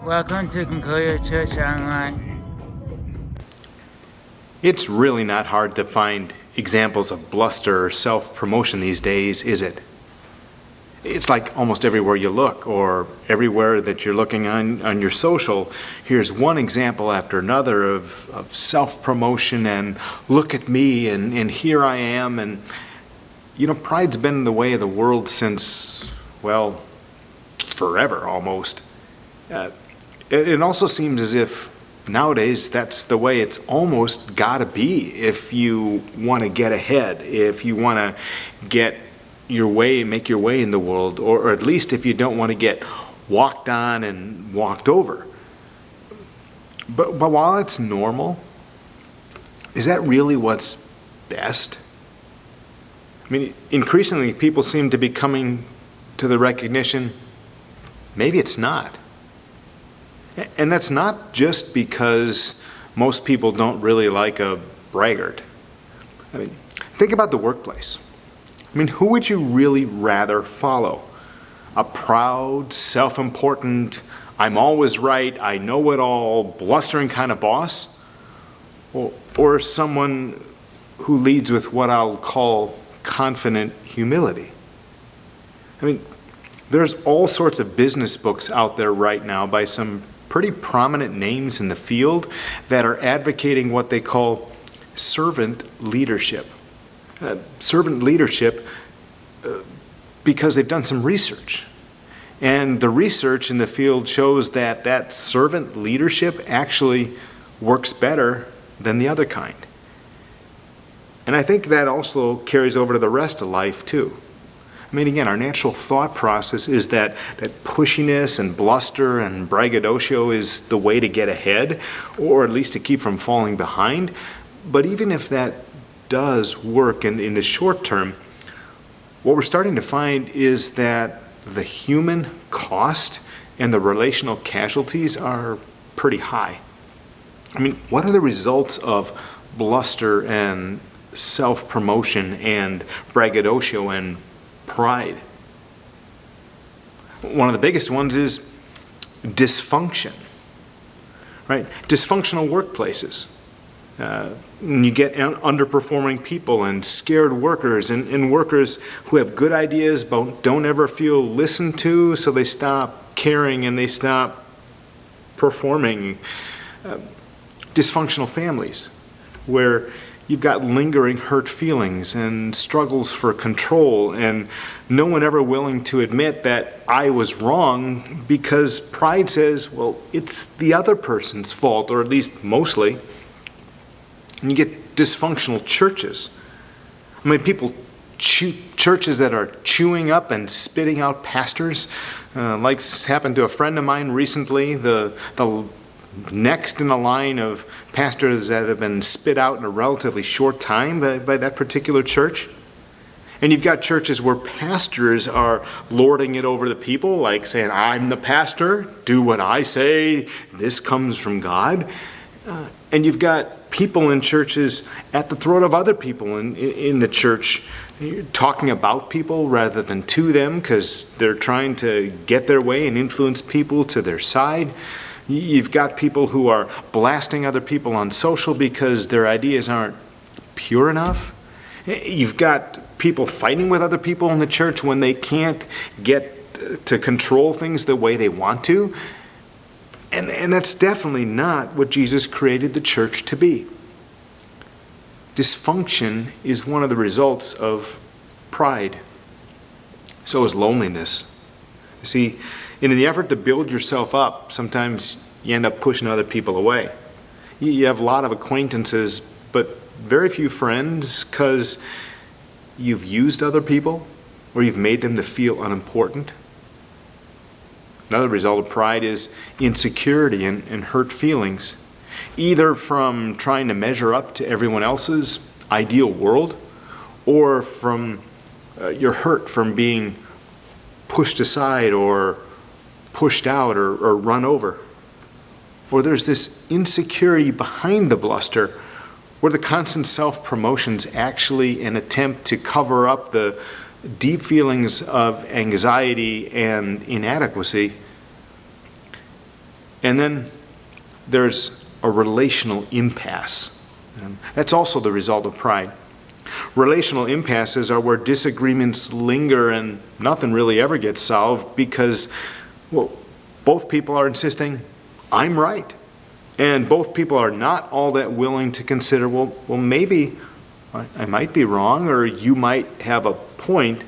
Welcome to Concordia Church Online. It's really not hard to find examples of bluster or self-promotion these days, is it? It's like almost everywhere you look, or everywhere that you're looking on your social, here's one example after another of self-promotion and look at me and here I am. And, pride's been in the way of the world since, well, forever almost. It also seems as if nowadays that's the way it's almost got to be if you want to get ahead, if you want to get your way, make your way in the world, or at least if you don't want to get walked on and walked over. But while it's normal, is that really what's best? I mean, increasingly people seem to be coming to the recognition, maybe it's not. And that's not just because most people don't really like a braggart. I mean, think about the workplace. I mean, who would you really rather follow? A proud, self-important, I'm always right, I know it all, blustering kind of boss? Or someone who leads with what I'll call confident humility? I mean, there's all sorts of business books out there right now by some pretty prominent names in the field that are advocating what they call servant leadership. Servant leadership because they've done some research. And the research in the field shows that servant leadership actually works better than the other kind. And I think that also carries over to the rest of life too. I mean, again, our natural thought process is that pushiness and bluster and braggadocio is the way to get ahead, or at least to keep from falling behind. But even if that does work in the short term, what we're starting to find is that the human cost and the relational casualties are pretty high. I mean, what are the results of bluster and self-promotion and braggadocio and pride? One of the biggest ones is dysfunction, right? Dysfunctional workplaces. You get underperforming people and scared workers and workers who have good ideas but don't ever feel listened to, so they stop caring and they stop performing. Dysfunctional families where you've got lingering hurt feelings and struggles for control and no one ever willing to admit that I was wrong because pride says, well, it's the other person's fault, or at least mostly. And you get dysfunctional churches. I mean, churches that are chewing up and spitting out pastors, like happened to a friend of mine recently, the next in the line of pastors that have been spit out in a relatively short time by that particular church. And you've got churches where pastors are lording it over the people, like saying, I'm the pastor, do what I say, this comes from God. And you've got people in churches at the throat of other people in the church, talking about people rather than to them because they're trying to get their way and influence people to their side. You've got people who are blasting other people on social because their ideas aren't pure enough. You've got people fighting with other people in the church when they can't get to control things the way they want to. And that's definitely not what Jesus created the church to be. Dysfunction is one of the results of pride. So is loneliness. You see, in the effort to build yourself up, sometimes you end up pushing other people away. You have a lot of acquaintances, but very few friends because you've used other people or you've made them to feel unimportant. Another result of pride is insecurity and hurt feelings, either from trying to measure up to everyone else's ideal world, or from you're hurt from being pushed aside or pushed out or run over. Or there's this insecurity behind the bluster where the constant self-promotion's actually an attempt to cover up the deep feelings of anxiety and inadequacy. And then there's a relational impasse. That's also the result of pride. Relational impasses are where disagreements linger and nothing really ever gets solved because, well, both people are insisting, I'm right. And both people are not all that willing to consider, well, maybe I might be wrong or you might have a point.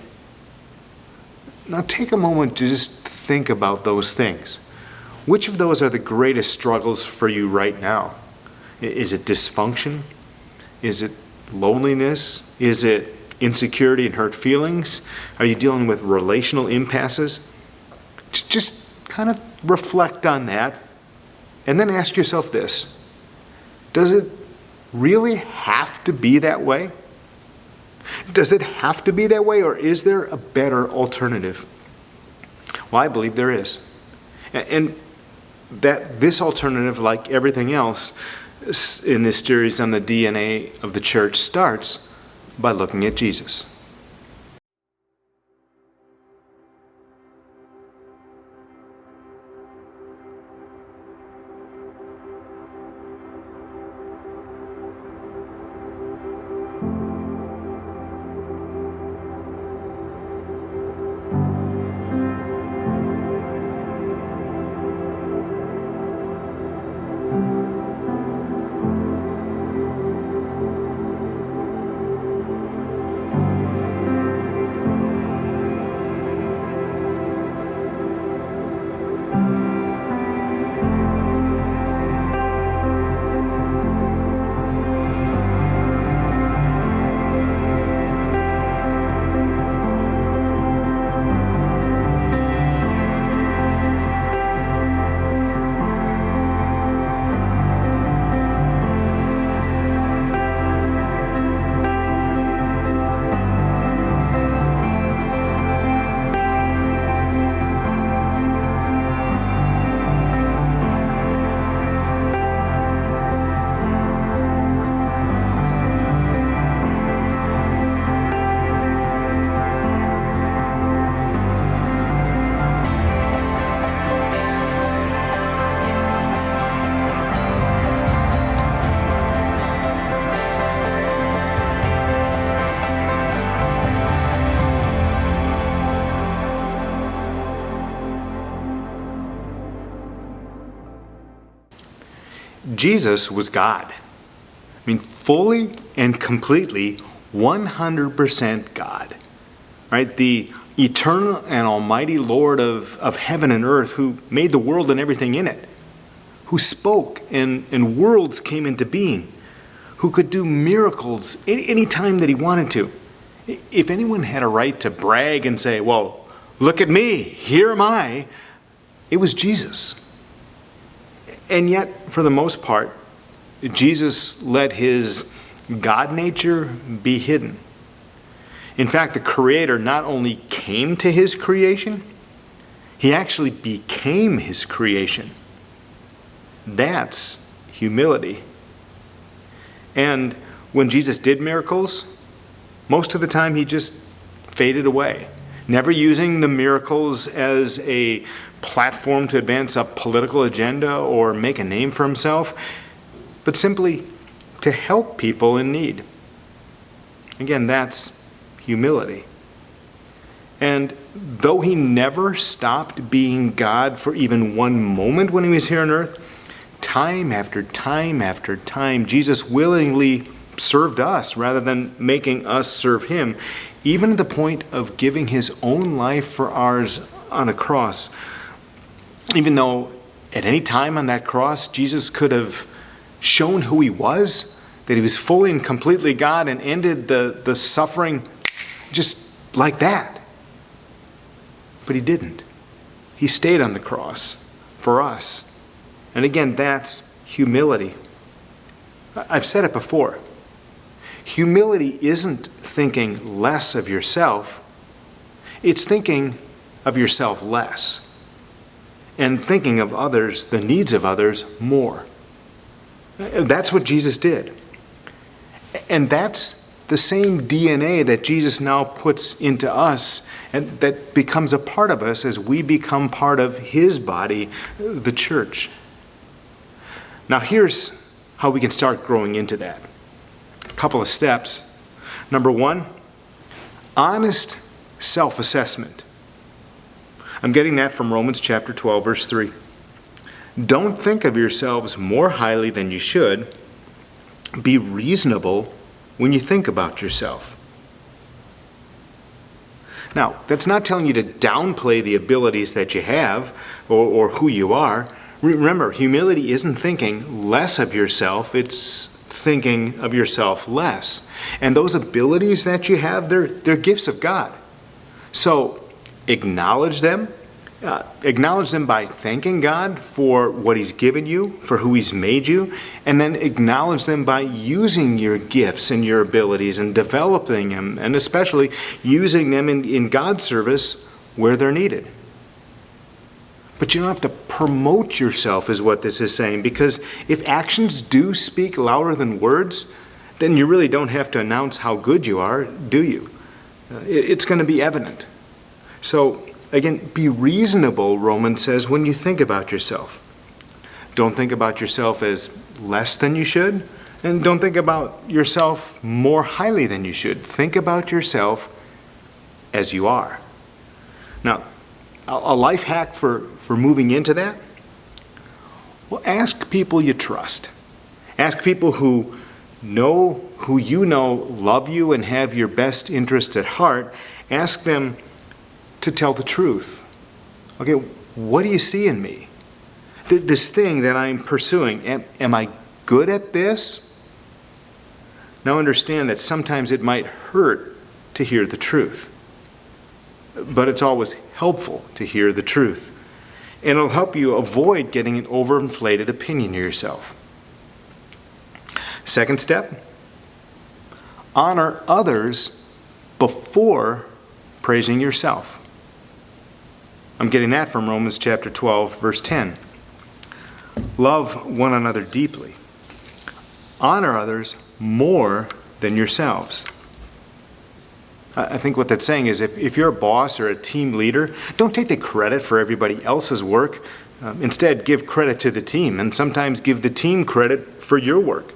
Now take a moment to just think about those things. Which of those are the greatest struggles for you right now? Is it dysfunction? Is it loneliness? Is it insecurity and hurt feelings? Are you dealing with relational impasses? Just kind of reflect on that and then ask yourself this. Does it really have to be that way? Does it have to be that way, or is there a better alternative? Well, I believe there is. And that this alternative, like everything else in this series on the DNA of the church, starts by looking at Jesus. Jesus was God. I mean, fully and completely 100% God. Right? The eternal and almighty Lord of heaven and earth, who made the world and everything in it, who spoke and worlds came into being, who could do miracles any time that he wanted to. If anyone had a right to brag and say, well, look at me, here am I, it was Jesus. And yet, for the most part, Jesus let his God nature be hidden. In fact, the Creator not only came to his creation, he actually became his creation. That's humility. And when Jesus did miracles, most of the time he just faded away, never using the miracles as a platform to advance a political agenda or make a name for himself, but simply to help people in need. Again, that's humility. And though he never stopped being God for even one moment when he was here on earth, time after time after time, Jesus willingly served us rather than making us serve him, even to the point of giving his own life for ours on a cross. Even though at any time on that cross, Jesus could have shown who he was, that he was fully and completely God, and ended the suffering just like that. But he didn't. He stayed on the cross for us. And again, that's humility. I've said it before. Humility isn't thinking less of yourself. It's thinking of yourself less. And thinking of others, the needs of others, more. That's what Jesus did. And that's the same DNA that Jesus now puts into us and that becomes a part of us as we become part of his body, the church. Now here's how we can start growing into that. A couple of steps. Number one, honest self-assessment. I'm getting that from Romans chapter 12, verse 3. Don't think of yourselves more highly than you should. Be reasonable when you think about yourself. Now, that's not telling you to downplay the abilities that you have or who you are. Remember, humility isn't thinking less of yourself, it's thinking of yourself less. And those abilities that you have, they're gifts of God. So acknowledge them. Acknowledge them by thanking God for what He's given you, for who He's made you, and then acknowledge them by using your gifts and your abilities and developing them, and especially using them in God's service where they're needed. But you don't have to promote yourself, is what this is saying, because if actions do speak louder than words, then you really don't have to announce how good you are, do you? It's going to be evident. So, again, be reasonable, Romans says, when you think about yourself. Don't think about yourself as less than you should, and don't think about yourself more highly than you should. Think about yourself as you are. Now, a life hack for moving into that? Well, ask people you trust. Ask people who you know love you and have your best interests at heart. Ask them to tell the truth. Okay, what do you see in me? This thing that I'm pursuing, am I good at this? Now understand that sometimes it might hurt to hear the truth. But it's always helpful to hear the truth. And it'll help you avoid getting an overinflated opinion of yourself. Second step, honor others before praising yourself. I'm getting that from Romans chapter 12, verse 10. Love one another deeply. Honor others more than yourselves. I think what that's saying is if you're a boss or a team leader, don't take the credit for everybody else's work. Instead, give credit to the team, and sometimes give the team credit for your work.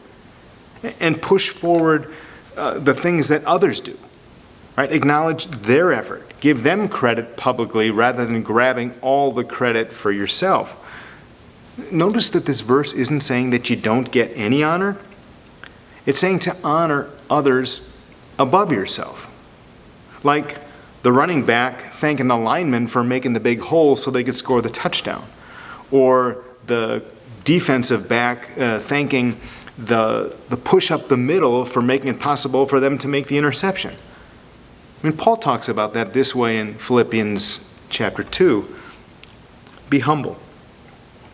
And push forward the things that others do. Right? Acknowledge their effort. Give them credit publicly rather than grabbing all the credit for yourself. Notice that this verse isn't saying that you don't get any honor. It's saying to honor others above yourself. Like the running back thanking the lineman for making the big hole so they could score the touchdown. Or the defensive back thanking the push up the middle for making it possible for them to make the interception. I mean, Paul talks about that this way in Philippians chapter 2. Be humble,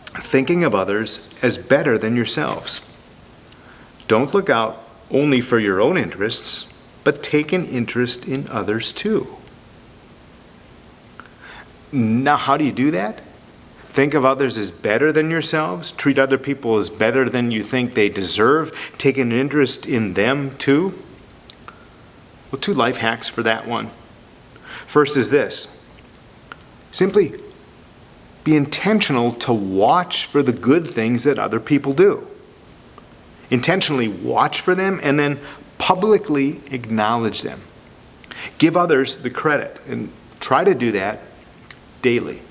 thinking of others as better than yourselves. Don't look out only for your own interests, but take an interest in others too. Now, how do you do that? Think of others as better than yourselves. Treat other people as better than you think they deserve. Take an interest in them too. Well, 2 life hacks for that one. First is this. Simply be intentional to watch for the good things that other people do. Intentionally watch for them and then publicly acknowledge them. Give others the credit and try to do that daily.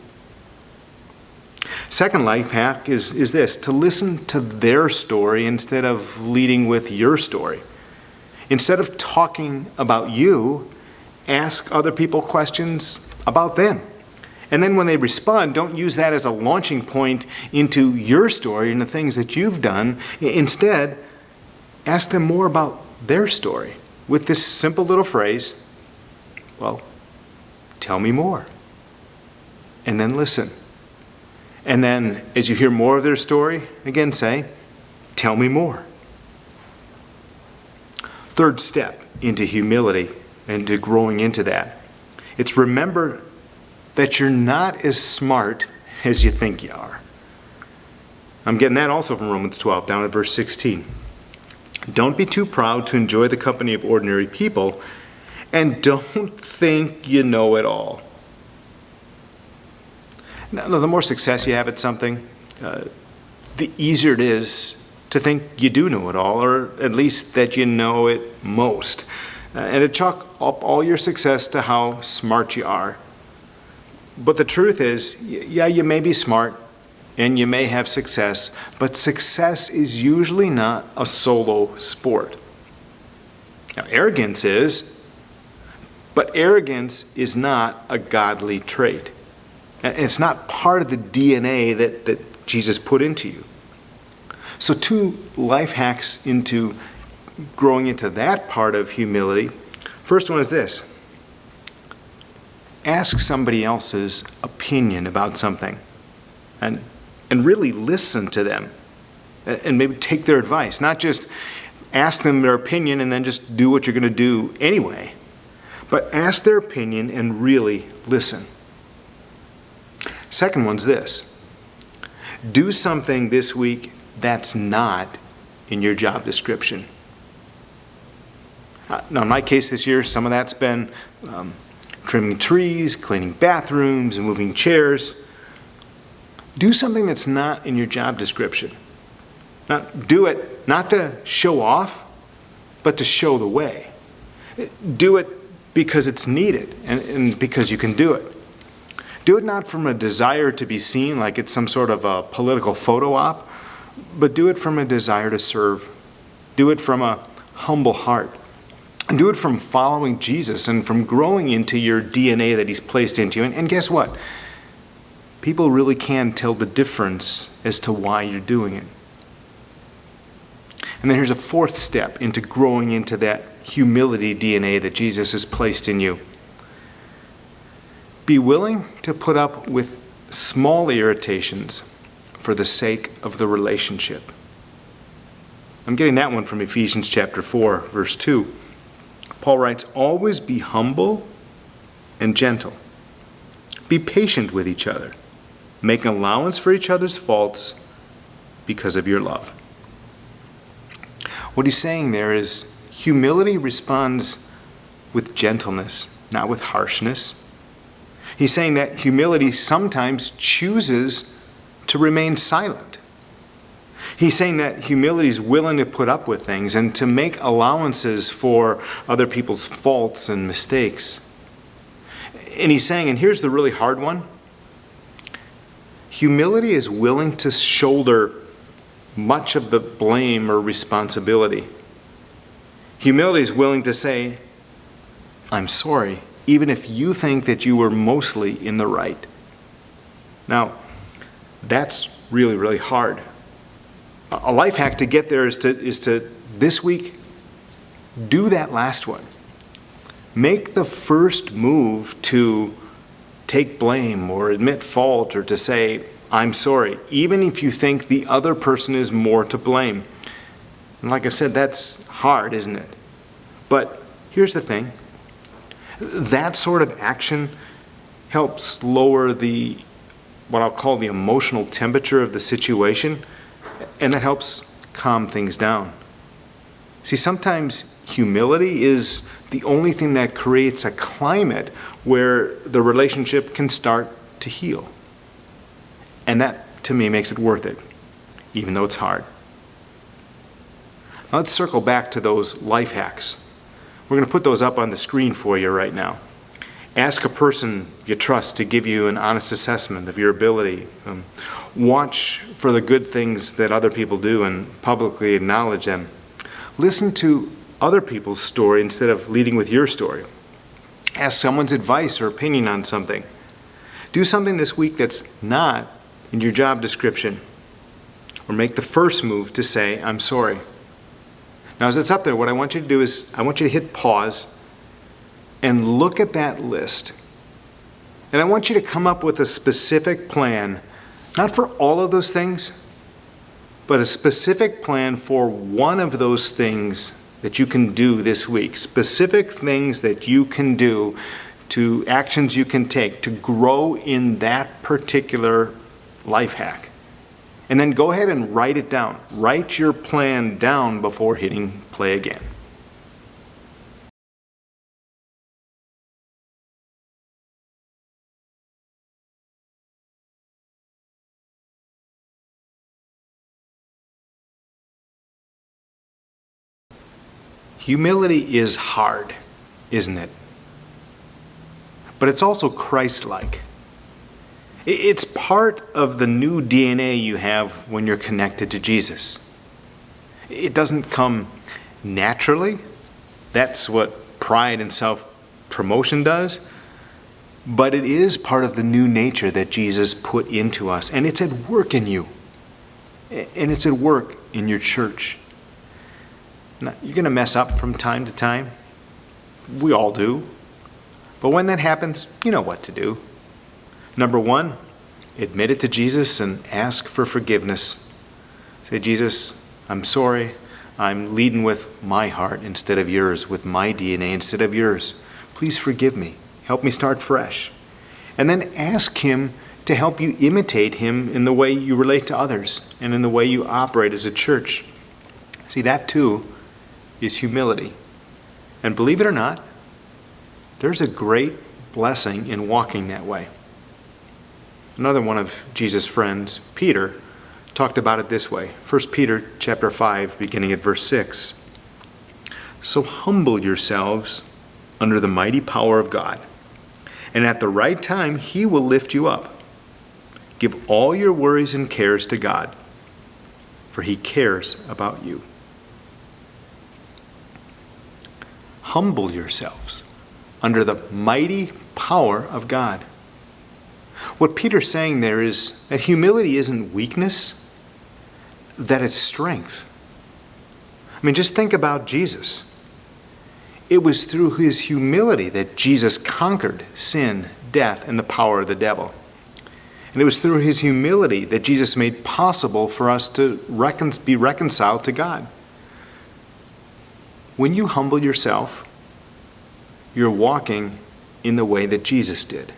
Second life hack is this, to listen to their story instead of leading with your story. Instead of talking about you, ask other people questions about them. And then when they respond, don't use that as a launching point into your story and the things that you've done. Instead, ask them more about their story with this simple little phrase, well, tell me more. And then listen. And then as you hear more of their story, again say, tell me more. Third step into humility and to growing into that. It's remember that you're not as smart as you think you are. I'm getting that also from Romans 12, down at verse 16. Don't be too proud to enjoy the company of ordinary people, and don't think you know it all. Now, the more success you have at something, the easier it is to think you do know it all, or at least that you know it most, and to chalk up all your success to how smart you are. But the truth is, yeah, you may be smart and you may have success, but success is usually not a solo sport. Now, arrogance is, but arrogance is not a godly trait. And it's not part of the DNA that Jesus put into you. So 2 life hacks into growing into that part of humility. First one is this. Ask somebody else's opinion about something and really listen to them and maybe take their advice. Not just ask them their opinion and then just do what you're going to do anyway, but ask their opinion and really listen. Second one's this. Do something this week that's not in your job description. Now, in my case this year, some of that's been trimming trees, cleaning bathrooms, and moving chairs. Do something that's not in your job description. Now, do it not to show off, but to show the way. Do it because it's needed and because you can do it. Do it not from a desire to be seen like it's some sort of a political photo op, but do it from a desire to serve. Do it from a humble heart. And do it from following Jesus and from growing into your DNA that He's placed into you. And guess what? People really can tell the difference as to why you're doing it. And then here's a fourth step into growing into that humility DNA that Jesus has placed in you. Be willing to put up with small irritations for the sake of the relationship. I'm getting that one from Ephesians chapter 4, verse 2. Paul writes, always be humble and gentle. Be patient with each other. Make allowance for each other's faults because of your love. What he's saying there is humility responds with gentleness, not with harshness. He's saying that humility sometimes chooses to remain silent. He's saying that humility is willing to put up with things and to make allowances for other people's faults and mistakes. And he's saying, and here's the really hard one, humility is willing to shoulder much of the blame or responsibility. Humility is willing to say, I'm sorry, even if you think that you were mostly in the right. Now, that's really, really hard. A life hack to get there is to this week, do that last one. Make the first move to take blame or admit fault or to say, I'm sorry, even if you think the other person is more to blame. And like I said, that's hard, isn't it? But here's the thing. That sort of action helps lower what I'll call the emotional temperature of the situation, and that helps calm things down. See, sometimes humility is the only thing that creates a climate where the relationship can start to heal. And that, to me, makes it worth it, even though it's hard. Now let's circle back to those life hacks. We're going to put those up on the screen for you right now. Ask a person you trust to give you an honest assessment of your ability. Watch for the good things that other people do and publicly acknowledge them. Listen to other people's story instead of leading with your story. Ask someone's advice or opinion on something. Do something this week that's not in your job description. Or make the first move to say, I'm sorry. Now, as it's up there, what I want you to do is I want you to hit pause and look at that list. And I want you to come up with a specific plan, not for all of those things, but a specific plan for one of those things that you can do this week. Specific things that you can do, to actions you can take to grow in that particular life hack. And then go ahead and write it down. Write your plan down before hitting play again. Humility is hard, isn't it? But it's also Christ-like. It's part of the new DNA you have when you're connected to Jesus. It doesn't come naturally. That's what pride and self-promotion does. But it is part of the new nature that Jesus put into us. And it's at work in you. And it's at work in your church. Now, you're going to mess up from time to time. We all do. But when that happens, you know what to do. Number one, admit it to Jesus and ask for forgiveness. Say, Jesus, I'm sorry. I'm leading with my heart instead of yours, with my DNA instead of yours. Please forgive me. Help me start fresh. And then ask him to help you imitate him in the way you relate to others and in the way you operate as a church. See, that too is humility. And believe it or not, there's a great blessing in walking that way. Another one of Jesus' friends, Peter, talked about it this way. 1 Peter chapter 5, beginning at verse 6. So humble yourselves under the mighty power of God, and at the right time he will lift you up. Give all your worries and cares to God, for he cares about you. Humble yourselves under the mighty power of God. What Peter's saying there is that humility isn't weakness, that it's strength. I mean, just think about Jesus. It was through his humility that Jesus conquered sin, death, and the power of the devil. And it was through his humility that Jesus made possible for us to be reconciled to God. When you humble yourself, you're walking in the way that Jesus did.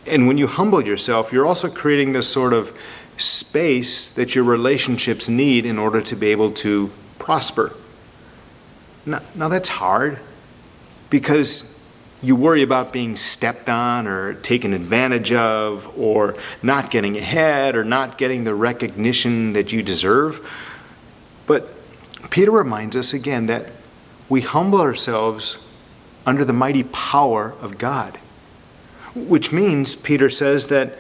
And when you humble yourself, you're also creating this sort of space that your relationships need in order to be able to prosper. Now that's hard because you worry about being stepped on or taken advantage of or not getting ahead or not getting the recognition that you deserve. But Peter reminds us again that we humble ourselves under the mighty power of God, which means, Peter says, that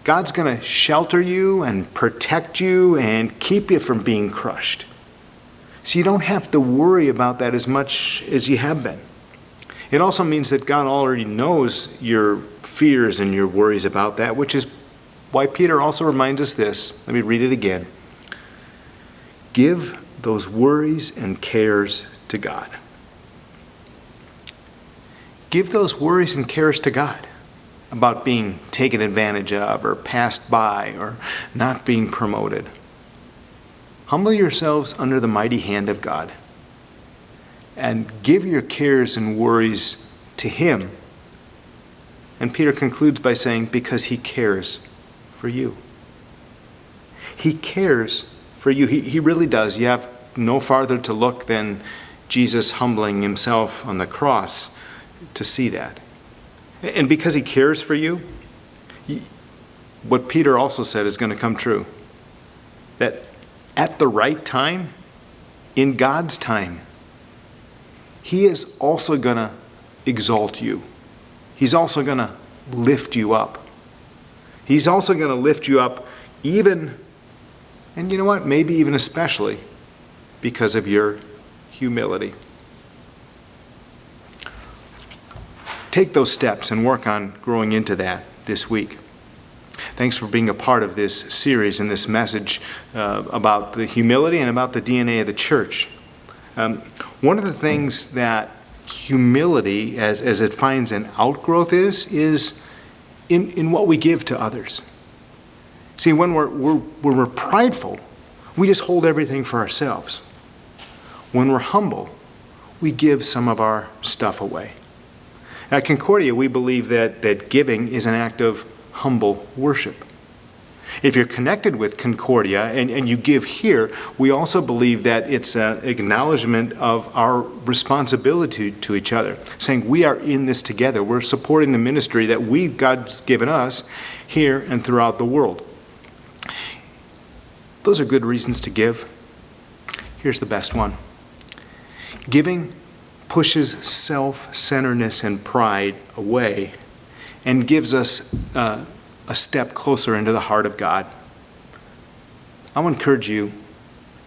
God's going to shelter you and protect you and keep you from being crushed. So you don't have to worry about that as much as you have been. It also means that God already knows your fears and your worries about that, which is why Peter also reminds us this. Let me read it again. Give those worries and cares to God. Give those worries and cares to God about being taken advantage of or passed by or not being promoted. Humble yourselves under the mighty hand of God and give your cares and worries to him. And Peter concludes by saying, because he cares for you. He cares for you. He really does. You have no farther to look than Jesus humbling himself on the cross to see that. And because he cares for you, what Peter also said is going to come true. That at the right time, in God's time, he is also going to exalt you. He's also going to lift you up. He's also going to lift you up even, and you know what, maybe even especially because of your humility. Take those steps and work on growing into that this week. Thanks for being a part of this series and this message about the humility and about the DNA of the church. One of the things that humility, as it finds an outgrowth, is in what we give to others. See, when we're prideful, we just hold everything for ourselves. When we're humble, we give some of our stuff away. At Concordia, we believe that giving is an act of humble worship. If you're connected with Concordia and you give here, we also believe that it's an acknowledgement of our responsibility to each other, saying we are in this together. We're supporting the ministry that God's given us here and throughout the world. Those are good reasons to give. Here's the best one. Giving pushes self-centeredness and pride away and gives us a step closer into the heart of God. I want to encourage you,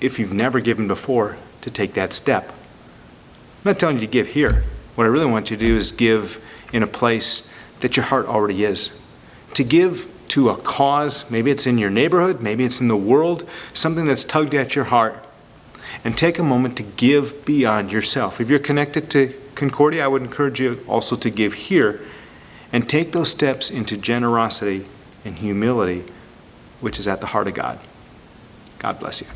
if you've never given before, to take that step. I'm not telling you to give here. What I really want you to do is give in a place that your heart already is. To give to a cause, maybe it's in your neighborhood, maybe it's in the world, something that's tugged at your heart. And take a moment to give beyond yourself. If you're connected to Concordia, I would encourage you also to give here and take those steps into generosity and humility, which is at the heart of God. God bless you.